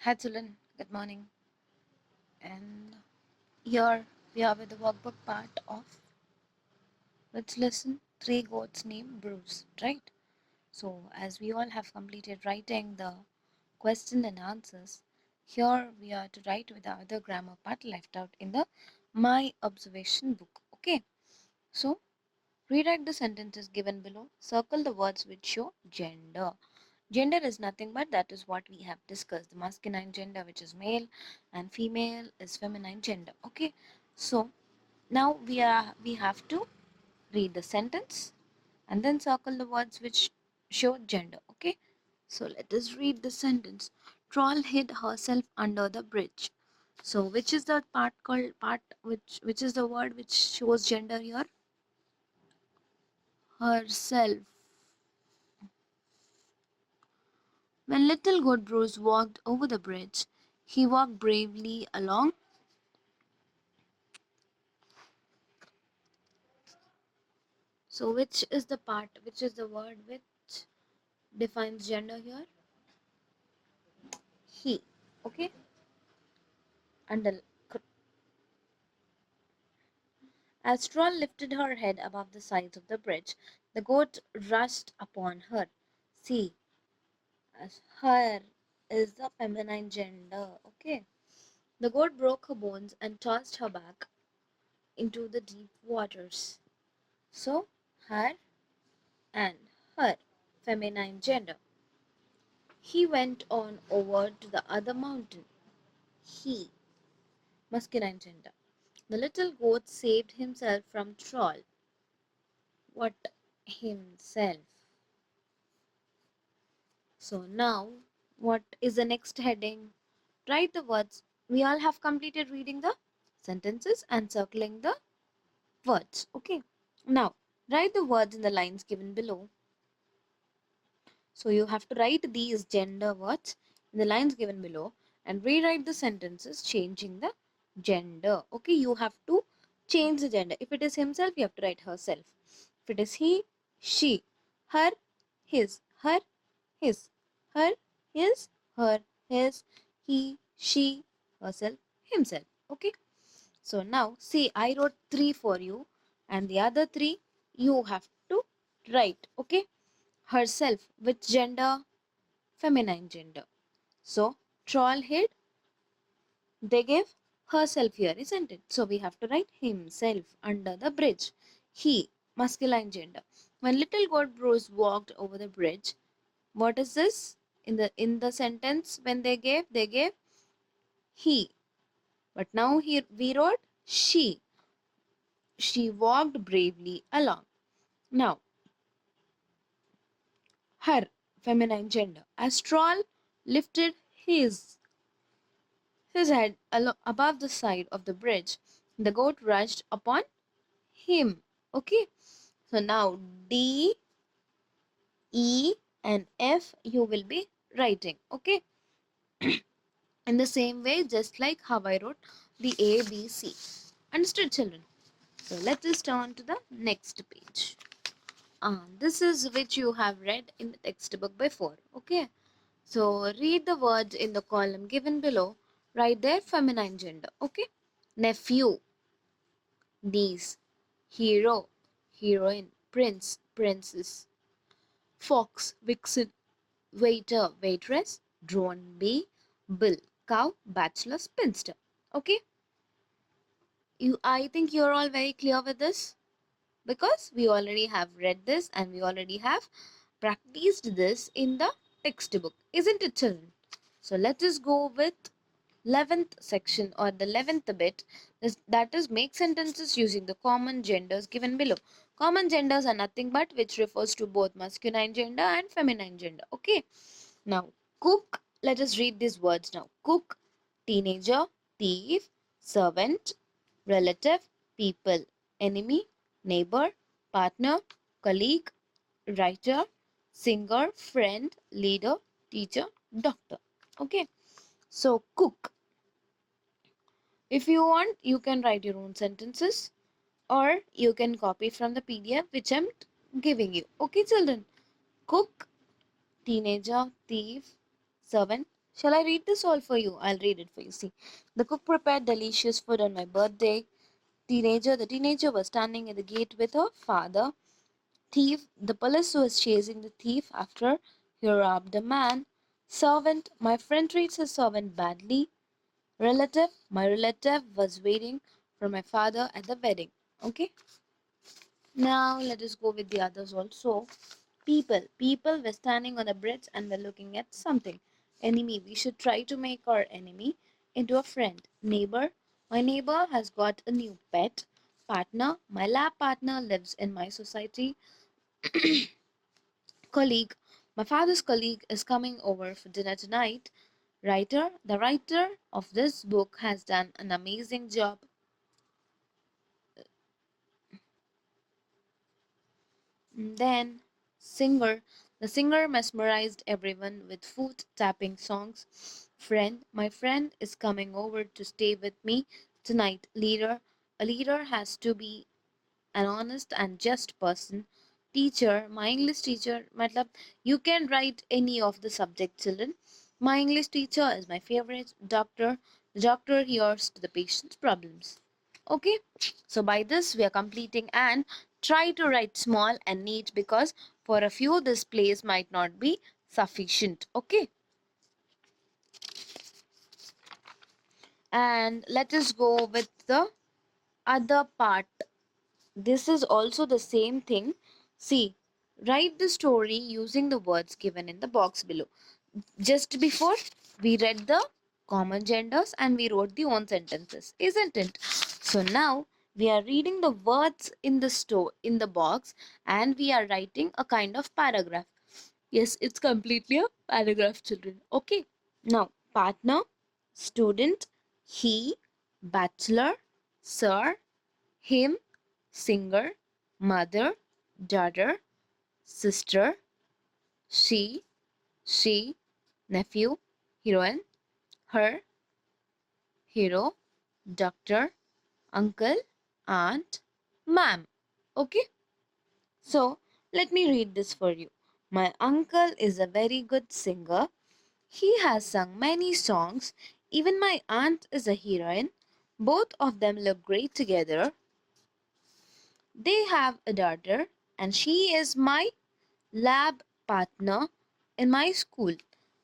Hi children, good morning. And here we are with the workbook part of which lesson? Three goats named Bruce, right? So as we all have completed writing the question and answers, here we are to write with the other grammar part left out in the My Observation book. Okay, so rewrite the sentences given below. Circle the words which show gender. Gender is nothing but that is what we have discussed. The masculine gender, which is male, and female is feminine gender. Okay, so now we have to read the sentence and then circle the words which show gender. Okay, so let us read the sentence. Troll hid herself under the bridge. So which is the part which is the word which shows gender here? Herself. When little goat Bruce walked over the bridge, he walked bravely along. So, which is the word which defines gender here? He. Okay? And as Troll lifted her head above the sides of the bridge, the goat rushed upon her. See, as her is the feminine gender. Okay? The goat broke her bones and tossed her back into the deep waters. So, her and her, feminine gender. He went on over to the other mountain. He, masculine gender. The little goat saved himself from Troll. What himself? So now, what is the next heading? Write the words. We all have completed reading the sentences and circling the words. Okay. Now, write the words in the lines given below. So you have to write these gender words in the lines given below and rewrite the sentences changing the gender. Okay, you have to change the gender. If it is himself, you have to write herself. If it is he, she, her, her, his, her, his, he, she, herself, himself. Okay. So now see, I wrote three for you and the other three you have to write. Okay. Herself, which gender? Feminine gender. So troll hid, they gave herself here, isn't it? So we have to write himself under the bridge. He, masculine gender. When little goat Bruce walked over the bridge, what is this? In the sentence when they gave he. But now here we wrote she. She walked bravely along. Now her, feminine gender. As Troll lifted his head above the side of the bridge, the goat rushed upon him. Okay, so now D, E, and F you will be writing. Okay, in the same way, just like how I wrote the A, B, C. Understood, children? So let us turn to the next page. This is which you have read in the textbook before. Okay, so read the words in the column given below. Write their feminine gender. Okay, nephew, niece, hero, heroine, prince, princess, fox, vixen, waiter, waitress, drone, bee, bill, cow, bachelor, spinster. Okay, I think you're all very clear with this because we already have read this and we already have practiced this in the textbook, isn't it, children? So let us go with 11th section or the 11th bit, that is make sentences using the common genders given below. Common genders are nothing but which refers to both masculine gender and feminine gender. Okay, now cook, let us read these words now. Cook, teenager, thief, servant, relative, people, enemy, neighbor, partner, colleague, writer, singer, friend, leader, teacher, doctor. Okay, so cook. If you want, you can write your own sentences or you can copy from the PDF which I'm giving you. Okay, children. Cook, teenager, thief, servant, Shall I read this all for you? I'll read it for you. See, the cook prepared delicious food on my birthday. The teenager was standing at the gate with her father. Thief, the police was chasing the thief after he robbed a man. Servant, my friend treats his servant badly. Relative, my relative was waiting for my father at the wedding. Okay, now let us go with the others also. People were standing on a bridge and were looking at something. Enemy, we should try to make our enemy into a friend. Neighbor, my neighbor has got a new pet. Partner, my lab partner lives in my society. Colleague, my father's colleague is coming over for dinner tonight. Writer, the writer of this book has done an amazing job. Then, singer, the singer mesmerized everyone with foot tapping songs. Friend, my friend is coming over to stay with me tonight. Leader, a leader has to be an honest and just person. Teacher, my English teacher, matlab, you can write any of the subject, children. My English teacher is my favorite. Doctor, the doctor hears to the patient's problems. Okay, so by this we are completing, and try to write small and neat because for a few this place might not be sufficient. Okay, and let us go with the other part. This is also the same thing. See, write the story using the words given in the box below. Just before we read the common genders and we wrote the own sentences, isn't it? So now we are reading the words in the in the box, and we are writing a kind of paragraph. Yes, it's completely a paragraph, children. Okay. Now, partner, student, he, bachelor, sir, him, singer, mother, daughter, sister, she, nephew, heroine, her, hero, doctor, uncle, aunt, ma'am. Okay, so let me read this for you. My uncle is a very good singer. He has sung many songs. Even my aunt is a heroine. Both of them look great together. They have a daughter, and she is my lab partner in my school.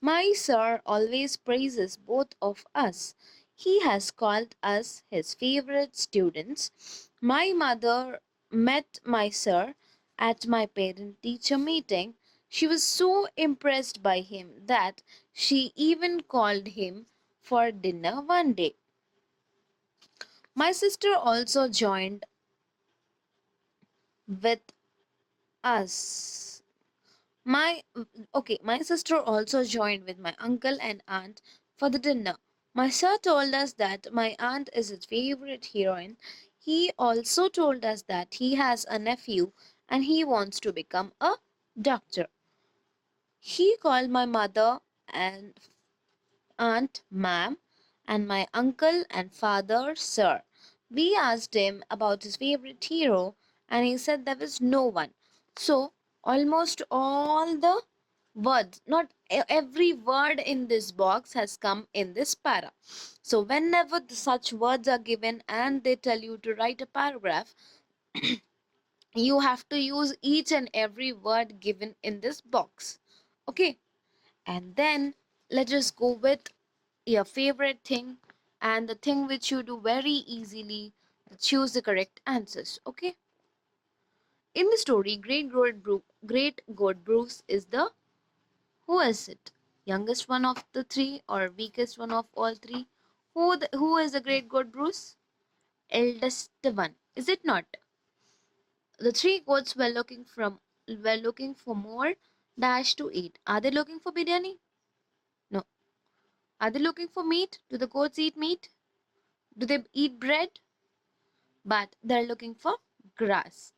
My sir always praises both of us. He has called us his favorite students. My mother met my sir at my parent teacher meeting. She was so impressed by him that she even called him for dinner one day. My sister also joined with us. My my sister also joined with my uncle and aunt for the dinner. My sir told us that my aunt is his favorite heroine. He also told us that he has a nephew and he wants to become a doctor. He called my mother and aunt ma'am and my uncle and father sir. We asked him about his favorite hero and he said there was no one. So almost all the words, not every word in this box has come in this para. So whenever such words are given and they tell you to write a paragraph, you have to use each and every word given in this box. Okay, and then let us go with your favorite thing and the thing which you do very easily. Choose the correct answers. Okay, in the story, great goat Bruce is the, who is it? Youngest one of the three or weakest one of all three? Who is the great god Bruce? Eldest one. Is it not? The three goats were looking for more dash to eat. Are they looking for biryani? No. Are they looking for meat? Do the goats eat meat? Do they eat bread? But they're looking for grass.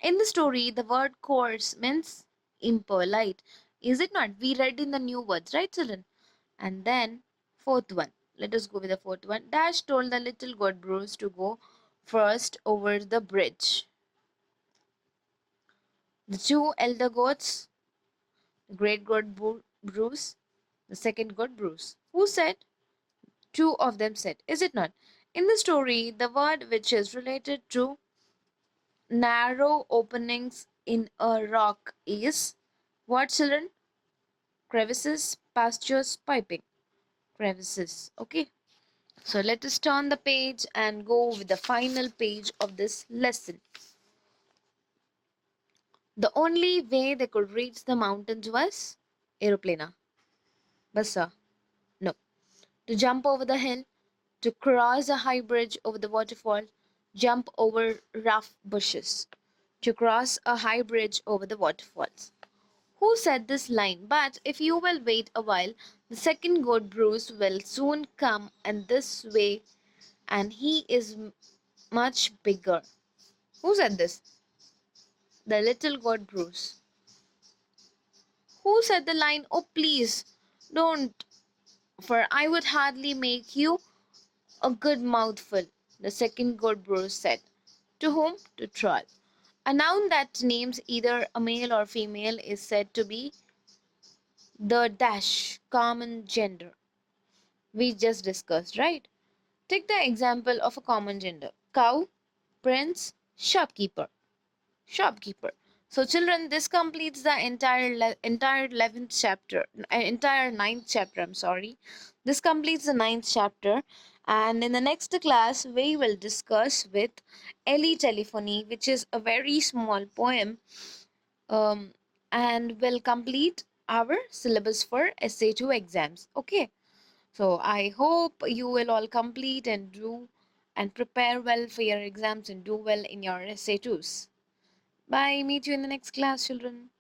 In the story, the word coarse means impolite. Is it not? We read in the new words, right, children? And then, fourth one. Let us go with the fourth one. Dash told the little goat Bruce to go first over the bridge. The two elder goats, great goat Bruce The second got bruise. Who said? Two of them said. Is it not? In the story, the word which is related to narrow openings in a rock is what, children? Crevices, pastures, piping. Crevices. Okay. So let us turn the page and go with the final page of this lesson. The only way they could reach the mountains was aeroplane. Bassa. No. To jump over the hill, to cross a high bridge over the waterfall, jump over rough bushes, to cross a high bridge over the waterfalls. Who said this line? But if you will wait a while, the second goat Bruce will soon come and this way, and he is much bigger. Who said this? The little goat Bruce. Who said the line, oh please, don't, for I would hardly make you a good mouthful? The second goat Bruce said. To whom? To Troll. A noun that names either a male or female is said to be the dash common gender. We just discussed, right? Take the example of a common gender: cow, prince, shopkeeper. Shopkeeper. So, children, this completes the entire 11th chapter, entire ninth chapter. I'm sorry. This completes the ninth chapter, and in the next class, we will discuss with Ellie Telephony, which is a very small poem, um, and will complete our syllabus for SA2 exams. Okay. So I hope you will all complete and do and prepare well for your exams and do well in your SA2s. Bye. Meet you in the next class, children.